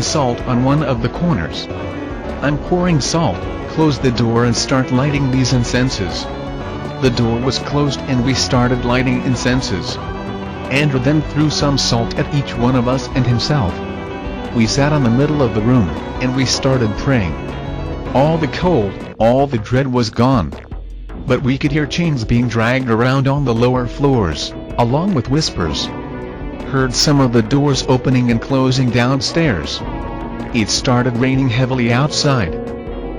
salt on one of the corners. I'm pouring salt, close the door and start lighting these incenses. The door was closed and we started lighting incenses. Andrew then threw some salt at each one of us and himself. We sat on the middle of the room, and we started praying. All the cold, all the dread was gone. But we could hear chains being dragged around on the lower floors, along with whispers. Heard some of the doors opening and closing downstairs. It started raining heavily outside.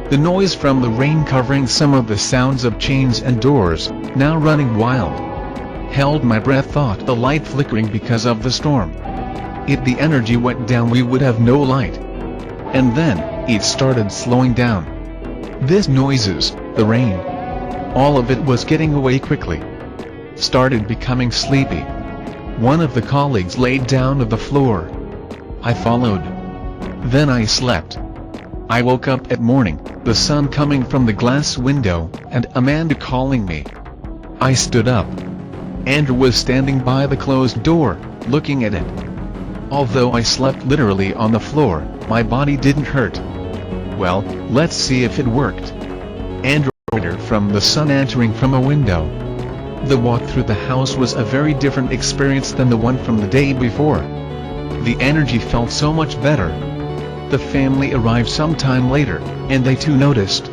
The noise from the rain covering some of the sounds of chains and doors, now running wild. Held my breath, thought the light flickering because of the storm. If the energy went down we would have no light. And then, it started slowing down. This noises, the rain. All of it was getting away quickly. Started becoming sleepy. One of the colleagues laid down on the floor. I followed. Then I slept. I woke up at morning, the sun coming from the glass window, and Amanda calling me. I stood up. Andrew was standing by the closed door, looking at it. Although I slept literally on the floor, my body didn't hurt. Well, let's see if it worked. Andrew heard from the sun entering from a window. The walk through the house was a very different experience than the one from the day before. The energy felt so much better. The family arrived sometime later, and they too noticed.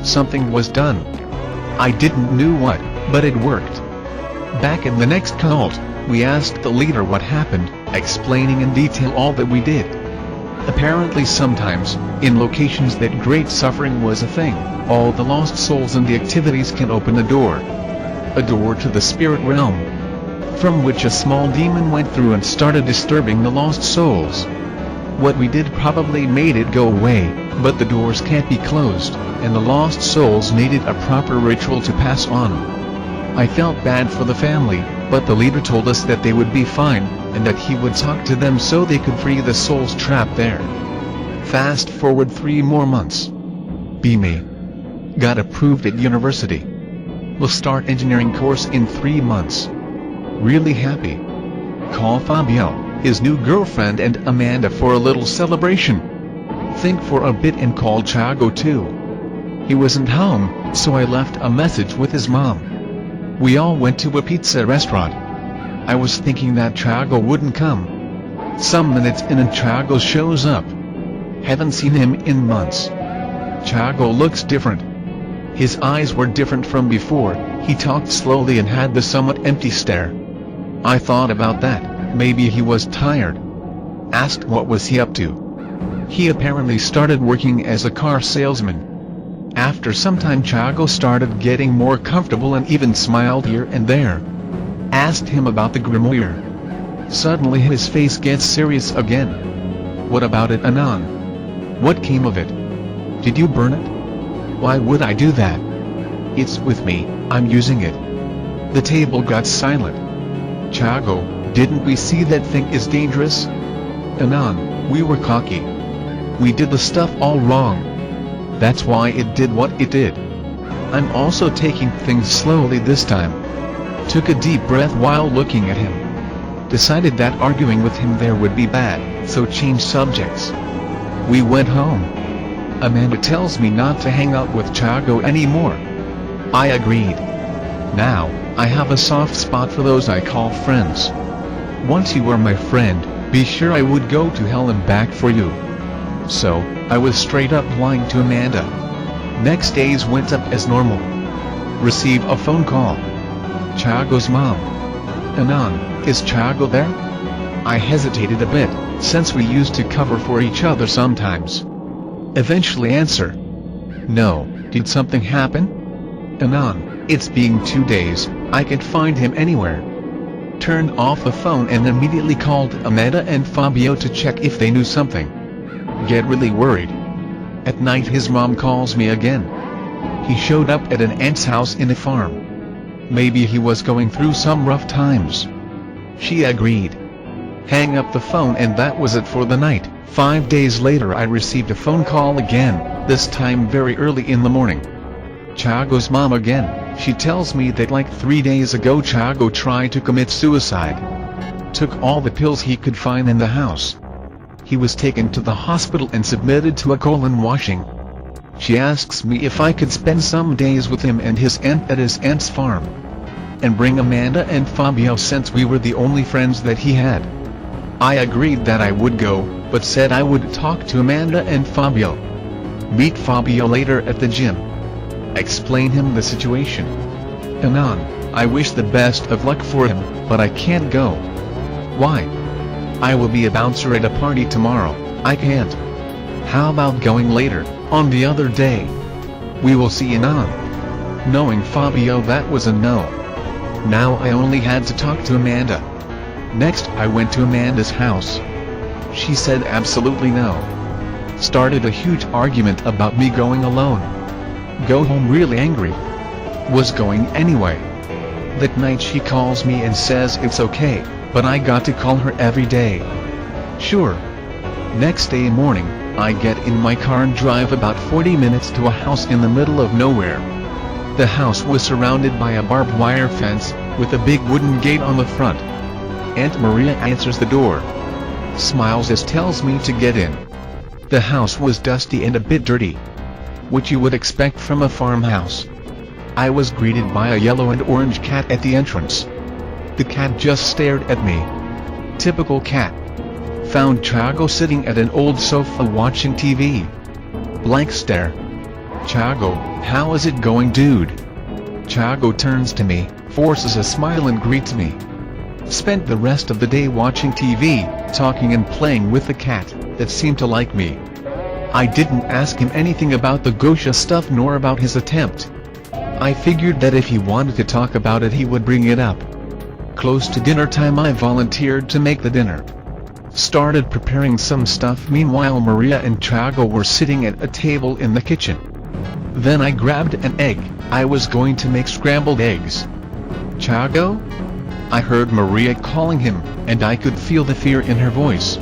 Something was done. I didn't know what, but it worked. Back in the next cult, we asked the leader what happened, explaining in detail all that we did. Apparently sometimes, in locations that great suffering was a thing, all the lost souls and the activities can open a door to the spirit realm, from which a small demon went through and started disturbing the lost souls. What we did probably made it go away, but the doors can't be closed, and the lost souls needed a proper ritual to pass on. I felt bad for the family, but the leader told us that they would be fine, and that he would talk to them so they could free the souls trapped there. Fast forward 3 more months. Me. Got approved at university. Will start engineering course in 3 months. Really happy. Call Fabio, his new girlfriend, and Amanda for a little celebration. Think for a bit and called Chago too. He wasn't home, so I left a message with his mom. We all went to a pizza restaurant. I was thinking that Chago wouldn't come. Some minutes in and Chago shows up. Haven't seen him in months. Chago looks different. His eyes were different from before, he talked slowly and had the somewhat empty stare. I thought about that, maybe he was tired. Asked what was he up to. He apparently started working as a car salesman. After some time Chago started getting more comfortable and even smiled here and there. Asked him about the grimoire. Suddenly his face gets serious again. What about it, Anon? What came of it? Did you burn it? Why would I do that? It's with me, I'm using it. The table got silent. Chago, didn't we see that thing is dangerous? Anon, we were cocky. We did the stuff all wrong. That's why it did what it did. I'm also taking things slowly this time. Took a deep breath while looking at him. Decided that arguing with him there would be bad, so changed subjects. We went home. Amanda tells me not to hang out with Chago anymore. I agreed. Now, I have a soft spot for those I call friends. Once you were my friend, be sure I would go to hell and back for you. So, I was straight up lying to Amanda. Next days went up as normal. Receive a phone call. Chago's mom. Anon, is Chago there? I hesitated a bit, since we used to cover for each other sometimes. Eventually answer. No, did something happen? Anon, it's been 2 days, I can't find him anywhere. Turned off the phone and immediately called Amanda and Fabio to check if they knew something. Get really worried. At night his mom calls me again. He showed up at an aunt's house in a farm. Maybe he was going through some rough times. She agreed. Hang up the phone and that was it for the night. 5 days later I received a phone call again, this time very early in the morning. Chago's mom again. She tells me that like 3 days ago Chago tried to commit suicide. Took all the pills he could find in the house. He was taken to the hospital and submitted to a colon washing. She asks me if I could spend some days with him and his aunt at his aunt's farm, and bring Amanda and Fabio since we were the only friends that he had. I agreed that I would go, but said I would talk to Amanda and Fabio. Meet Fabio later at the gym. Explain him the situation. Anon, I wish the best of luck for him, but I can't go. Why? I will be a bouncer at a party tomorrow. I can't. How about going later, on the other day? We will see. Anon. Knowing Fabio, that was a no. Now I only had to talk to Amanda. Next I went to Amanda's house. She said absolutely no. Started a huge argument about me going alone. Go home really angry. Was going anyway. That night she calls me and says it's okay, but I got to call her every day. Sure. Next day morning, I get in my car and drive about 40 minutes to a house in the middle of nowhere. The house was surrounded by a barbed wire fence, with a big wooden gate on the front. Aunt Maria answers the door. Smiles as tells me to get in. The house was dusty and a bit dirty, which you would expect from a farmhouse. I was greeted by a yellow and orange cat at the entrance. The cat just stared at me. Typical cat. Found Thiago sitting at an old sofa watching TV. Blank stare. Thiago, how is it going, dude? Thiago turns to me, forces a smile and greets me. Spent the rest of the day watching TV, talking and playing with the cat, that seemed to like me. I didn't ask him anything about the Gosha stuff nor about his attempt. I figured that if he wanted to talk about it he would bring it up. Close to dinner time I volunteered to make the dinner. Started preparing some stuff. Meanwhile Maria and Thiago were sitting at a table in the kitchen. Then I grabbed an egg. I was going to make scrambled eggs. Thiago? I heard Maria calling him, and I could feel the fear in her voice.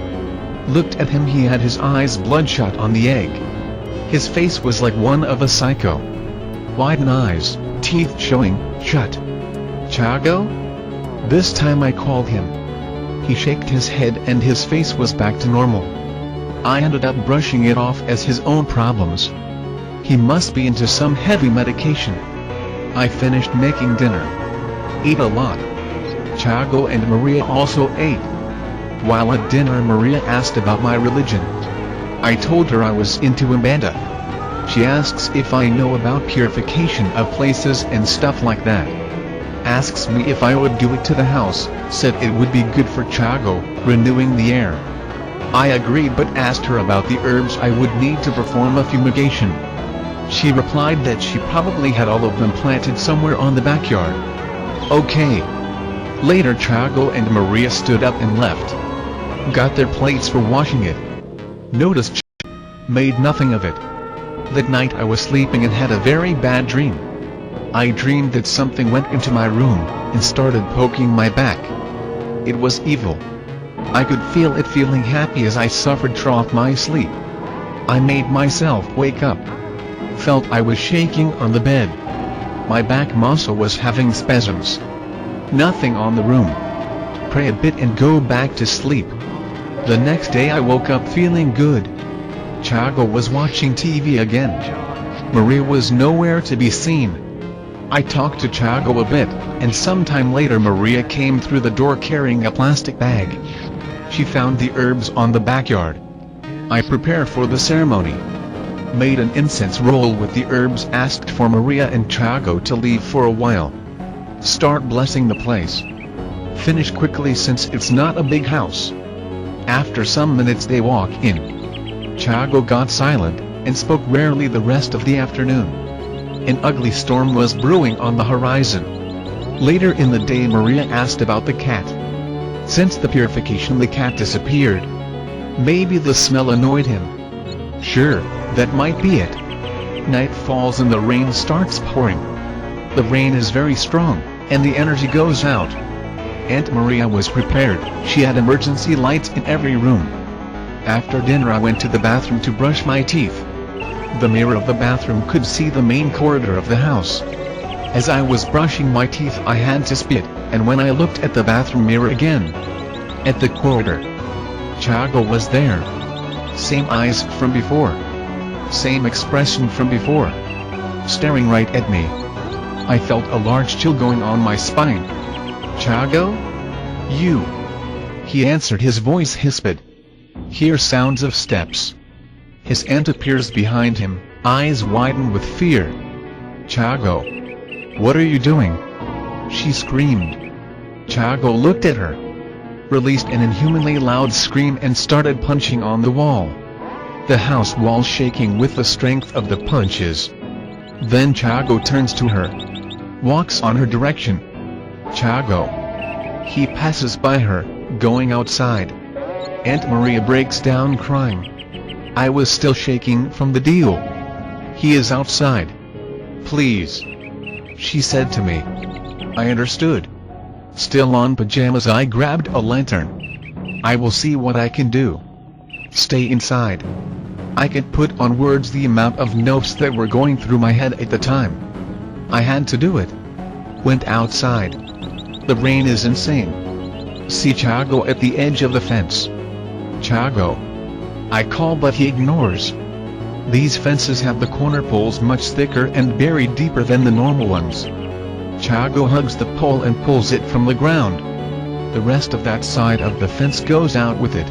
Looked at him. He had his eyes bloodshot on the egg. His face was like one of a psycho. Widened eyes, teeth showing, shut. Thiago? This time I called him. He shook his head and his face was back to normal. I ended up brushing it off as his own problems. He must be into some heavy medication. I finished making dinner. Ate a lot. Thiago and Maria also ate. While at dinner Maria asked about my religion. I told her I was into Amanda. She asks if I know about purification of places and stuff like that. Asks me if I would do it to the house, said it would be good for Thiago, renewing the air. I agreed but asked her about the herbs I would need to perform a fumigation. She replied that she probably had all of them planted somewhere on the backyard. Okay. Later Thiago and Maria stood up and left. Got their plates for washing it. Noticed made nothing of it. That night I was sleeping and had a very bad dream. I dreamed that something went into my room, and started poking my back. It was evil. I could feel it feeling happy as I suffered through my sleep. I made myself wake up. Felt I was shaking on the bed. My back muscle was having spasms. Nothing on the room. Pray a bit and go back to sleep. The next day I woke up feeling good. Thiago was watching TV again. Maria was nowhere to be seen. I talked to Thiago a bit, and sometime later Maria came through the door carrying a plastic bag. She found the herbs on the backyard. I prepared for the ceremony. Made an incense roll with the herbs, asked for Maria and Thiago to leave for a while. Start blessing the place. Finish quickly since it's not a big house. After some minutes they walk in. Thiago got silent, and spoke rarely the rest of the afternoon. An ugly storm was brewing on the horizon. Later in the day Maria asked about the cat. Since the purification the cat disappeared. Maybe the smell annoyed him. Sure, that might be it. Night falls and the rain starts pouring. The rain is very strong, and the energy goes out. Aunt Maria was prepared. She had emergency lights in every room. After dinner I went to the bathroom to brush my teeth. The mirror of the bathroom could see the main corridor of the house. As I was brushing my teeth I had to spit, and when I looked at the bathroom mirror again, at the corridor, Chago was there. Same eyes from before. Same expression from before. Staring right at me. I felt a large chill going on my spine. Chago? You? He answered, his voice hisped. Hear sounds of steps. His aunt appears behind him, eyes widen with fear. Chago. What are you doing? She screamed. Chago looked at her, released an inhumanly loud scream and started punching on the wall. The house wall shaking with the strength of the punches. Then Chago turns to her, walks on her direction. Chago. He passes by her, going outside. Aunt Maria breaks down crying. I was still shaking from the deal. He is outside. Please. She said to me. I understood. Still on pajamas, I grabbed a lantern. I will see what I can do. Stay inside. I could put on words the amount of notes that were going through my head at the time. I had to do it. Went outside. The rain is insane. See Chago at the edge of the fence. Chago. I call but he ignores. These fences have the corner poles much thicker and buried deeper than the normal ones. Chago hugs the pole and pulls it from the ground. The rest of that side of the fence goes out with it.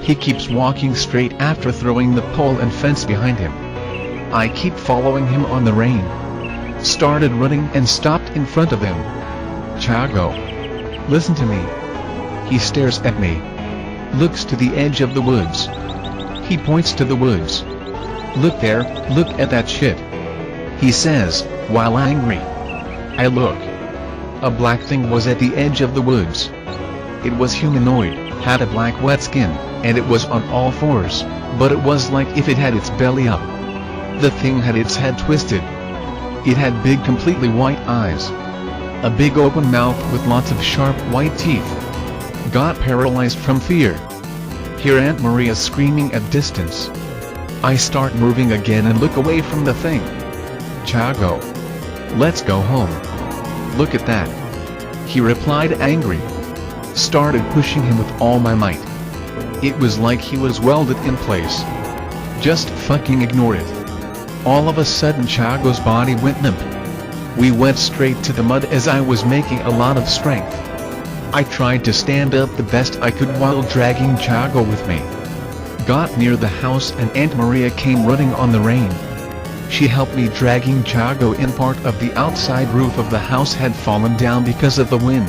He keeps walking straight after throwing the pole and fence behind him. I keep following him on the rain. Started running and stopped in front of him. Chago. Listen to me. He stares at me. Looks to the edge of the woods. He points to the woods. Look there, look at that shit. He says, while angry. I look. A black thing was at the edge of the woods. It was humanoid, had a black wet skin, and it was on all fours, but it was like if it had its belly up. The thing had its head twisted. It had big completely white eyes. A big open mouth with lots of sharp white teeth. Got paralyzed from fear. Hear Aunt Maria screaming at distance. I start moving again and look away from the thing. Chago. Let's go home. Look at that. He replied angry. Started pushing him with all my might. It was like he was welded in place. Just fucking ignore it. All of a sudden Chago's body went limp. We went straight to the mud as I was making a lot of strength. I tried to stand up the best I could while dragging Chago with me. Got near the house and Aunt Maria came running on the rain. She helped me dragging Chago in. Part of the outside roof of the house had fallen down because of the wind.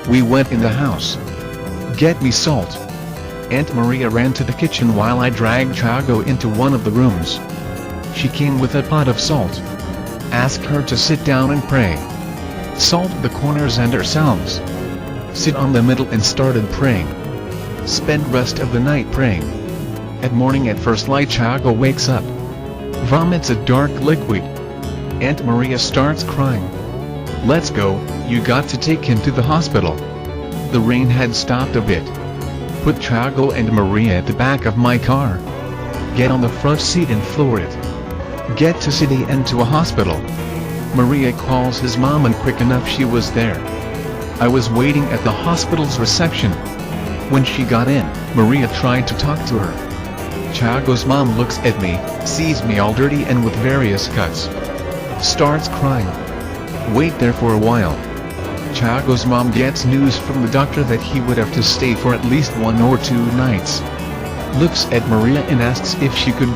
We went in the house. Get me salt. Aunt Maria ran to the kitchen while I dragged Chago into one of the rooms. She came with a pot of salt. Asked her to sit down and pray. Salt the corners and ourselves. Sit on the middle and started praying. Spend rest of the night praying. At morning at first light Chago wakes up. Vomits a dark liquid. Aunt Maria starts crying. Let's go, you got to take him to the hospital. The rain had stopped a bit. Put Chago and Maria at the back of my car. Get on the front seat and floor it. Get to city and to a hospital. Maria calls his mom and quick enough she was there. I was waiting at the hospital's reception. When she got in, Maria tried to talk to her. Chago's mom looks at me, sees me all dirty and with various cuts. Starts crying. Wait there for a while. Chago's mom gets news from the doctor that he would have to stay for at least 1 or 2 nights. Looks at Maria and asks if she could